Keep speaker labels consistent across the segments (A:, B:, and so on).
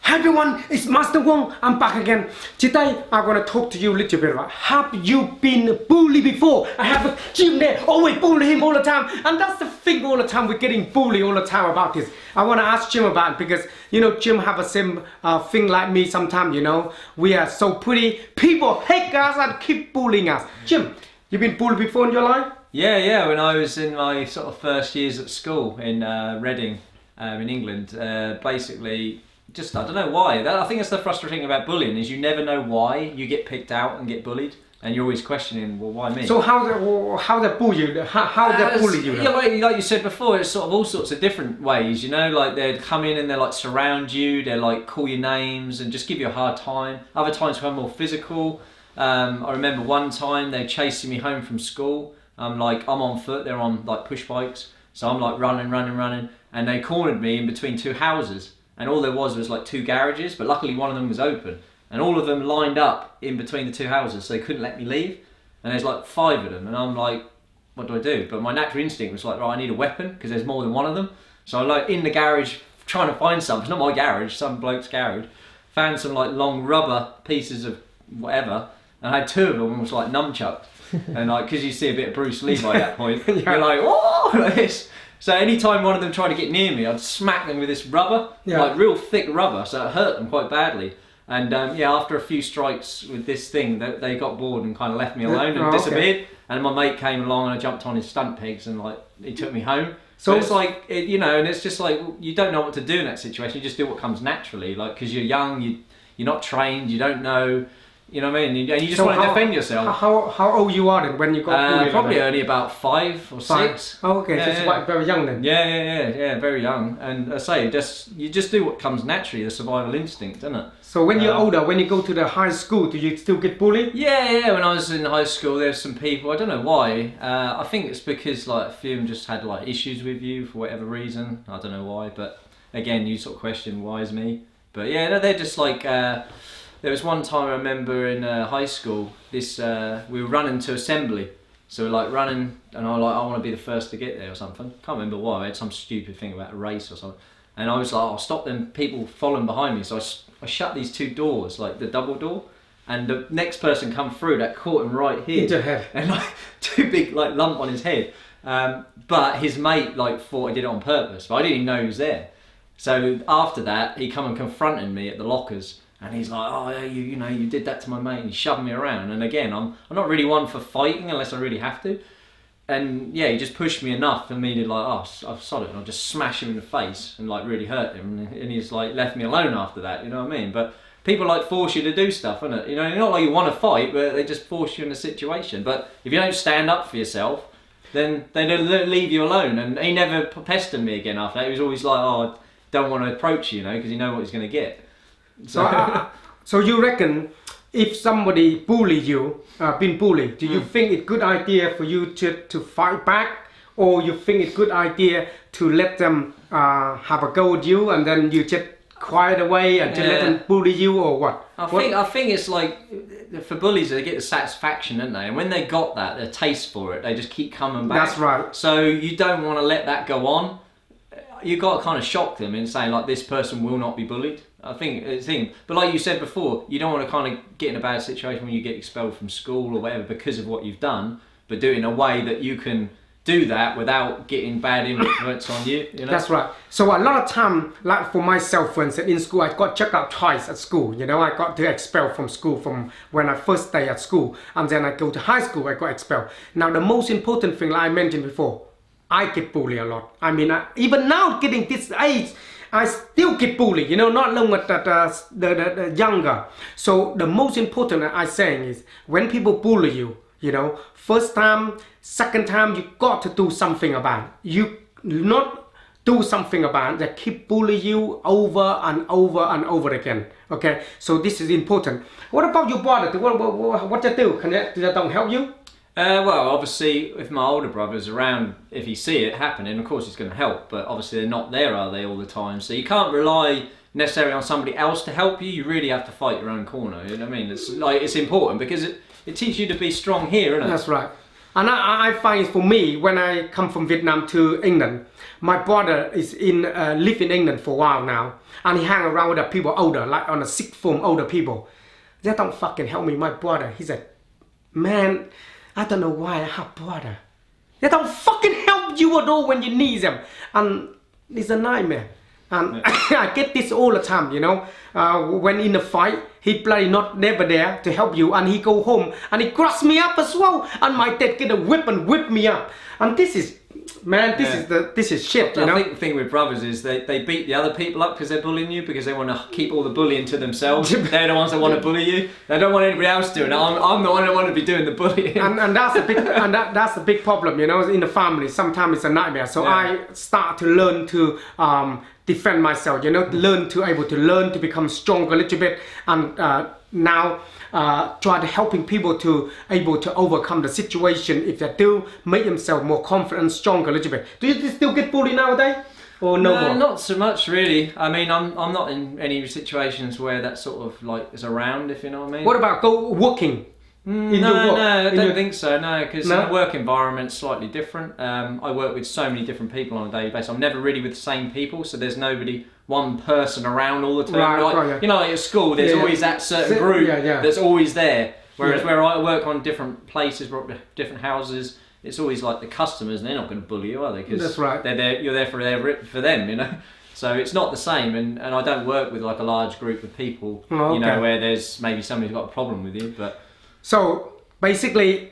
A: Hi everyone, it's Master Wong. I'm back again. Today I'm gonna talk to you a little bit about have you been bullied before? I have a Jim there, always bully him all the time, and that's the thing all the time. We're getting bullied all the time about this. I wanna ask Jim about it because you know Jim have a same thing like me. Sometimes you know we are so pretty. People hate us and keep bullying us. Jim, you been bullied before in your life?
B: Yeah. When I was in my sort of first years at school in Reading, in England, basically. Just I don't know why. I think that's the frustrating thing about bullying is you never know why you get picked out and get bullied, and you're always questioning, well, why me?
A: So how they bully you? How they bully you?
B: Yeah, like you said before, it's sort of all sorts of different ways. You know, like they'd come in and they like surround you, they like call your names and just give you a hard time. Other times become more physical. I remember one time they chasing me home from school. I'm on foot, they're on like push bikes, so I'm like running, and they cornered me in between two houses. And all there was like two garages, but luckily one of them was open. And all of them lined up in between the two houses, so they couldn't let me leave. And there's like 5 of them, and I'm like, what do I do? But my natural instinct was like, right, I need a weapon, because there's more than one of them. So I'm like in the garage, trying to find something. It's not my garage, some bloke's garage. Found some like long rubber pieces of whatever, and I had 2 of them, and was like nunchucked. And like, because you see a bit of Bruce Lee by that point, yeah. You're like, oh, like this. So anytime one of them tried to get near me, I'd smack them with this rubber, like real thick rubber, so it hurt them quite badly. And after a few strikes with this thing, they got bored and kind of left me alone and disappeared. Okay. And my mate came along and I jumped on his stunt pegs and like he took me home. So it's like, and it's just like, you don't know what to do in that situation. You just do what comes naturally, like, because you're young, you're not trained, you don't know. You know what I mean? And you just want to defend yourself.
A: How old you are then when you got bullied?
B: Probably only about 5 or 6.
A: Oh, okay. So it's quite very young then.
B: Yeah, very young. And I say, you just do what comes naturally, the survival instinct, isn't it?
A: So when you're older, when you go to the high school, do you still get bullied?
B: Yeah. When I was in high school, there's some people. I don't know why. I think it's because like a few of them just had like issues with you for whatever reason. I don't know why, but again, you sort of question why is me. But yeah, they're just like. There was one time I remember in high school, we were running to assembly. So we're like running and I want to be the first to get there or something. Can't remember why, I had some stupid thing about a race or something. And I was like, I'll stop them people following behind me. So I shut these 2 doors, like the double door. And the next person come through, that caught him right here.
A: Into head.
B: And like 2 big like lump on his head. But his mate like thought I did it on purpose, but I didn't even know he was there. So after that, he come and confronted me at the lockers. And he's like, oh, yeah, you did that to my mate, and he shoved me around. And again, I'm not really one for fighting unless I really have to. And yeah, he just pushed me enough for me to like, oh, I've sod it, and I'll just smash him in the face and like really hurt him. And he's like left me alone after that, you know what I mean? But people like force you to do stuff, innit? You know, not like you want to fight, but they just force you in a situation. But if you don't stand up for yourself, then they don't leave you alone. And he never pestered me again after that. He was always like, oh, I don't want to approach you, because you know what he's going to get.
A: So you reckon if somebody bully you, been bullied, do you think it's good idea for you to fight back, or you think it's good idea to let them have a go at you and then you just quiet away and just let them bully you, or what?
B: I think it's like for bullies they get the satisfaction, don't they? And when they got that, their taste for it, they just keep coming back.
A: That's right.
B: So you don't want to let that go on. You've got to kind of shock them and say like this person will not be bullied. I think it's him. But like you said before, you don't want to kind of get in a bad situation when you get expelled from school or whatever because of what you've done, but do it in a way that you can do that without getting bad influence on you, you know?
A: That's right. So a lot of time, like for myself, for instance, in school, I got checked out twice at school. I got to expelled from school from when I first stay at school, and then I go to high school, I got expelled. Now the most important thing, like I mentioned before, I get bullied a lot. I mean, even now getting this age, I still get bullied, not long at the younger. So the most important I'm saying is when people bully you, first time, second time, you got to do something about it. You not do something about it. They keep bullying you over and over and over again. Okay, so this is important. What about your brother? What they do? They don't help you?
B: Well, obviously, if my older brother's around, if he see it happening, of course he's going to help. But obviously they're not there, are they, all the time? So you can't rely necessarily on somebody else to help you. You really have to fight your own corner. You know what I mean? It's important because it teaches you to be strong here, isn't it?
A: That's right. And I find for me, when I come from Vietnam to England, my brother is live in England for a while now, and he hang around with the people older, like on a sixth form older people. They don't fucking help me. My brother, he said, man, I don't know why I have brother. They don't fucking help you at all when you need them, and it's a nightmare. And I get this all the time, you know. When in a fight, he never there to help you, and he go home and he grabs me up as well, and my dad get a whip and whip me up. And this is, man, this is shit, you know.
B: I think the thing with brothers is they beat the other people up because they're bullying you, because they want to keep all the bullying to themselves. They're the ones that want to bully you. They don't want anybody else doing it. I'm the one that want to be doing the bullying.
A: And that's a big that's a big problem, you know, in the family. Sometimes it's a nightmare. So I start to learn to defend myself, you know, able to become stronger a little bit, and now try to helping people to able to overcome the situation if they do, make themselves more confident, stronger a little bit. Do you still get bullied nowadays? Or no more?
B: Not so much really. I mean, I'm not in any situations where that sort of like is around, if you know what I mean.
A: What about working?
B: No, I don't think so. No, because the work environment's slightly different. I work with so many different people on a daily basis. I'm never really with the same people, so there's one person around all the time. You know, like at school, there's always that certain group that's always there. Whereas where I work on different places, different houses, it's always like the customers, and they're not going to bully you, are they? Because they're there, you're there for them, you know. So it's not the same, and I don't work with like a large group of people, you know, where there's maybe somebody who's got a problem with you, but.
A: So basically,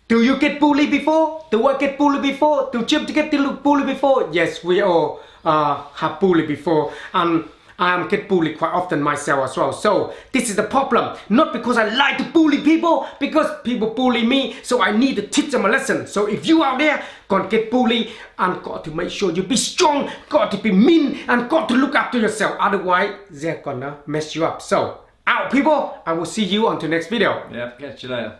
A: do you get bullied before? Do I get bullied before? Do Jim get bullied before? Yes, we all have bullied before, and I get bullied quite often myself as well. So this is the problem. Not because I like to bully people, because people bully me. So I need to teach them a lesson. So if you out there gonna get bullied, and got to make sure you be strong, got to be mean, and got to look after yourself. Otherwise, they're gonna mess you up. So. Out people, I will see you on the next video.
B: Yeah, catch you later.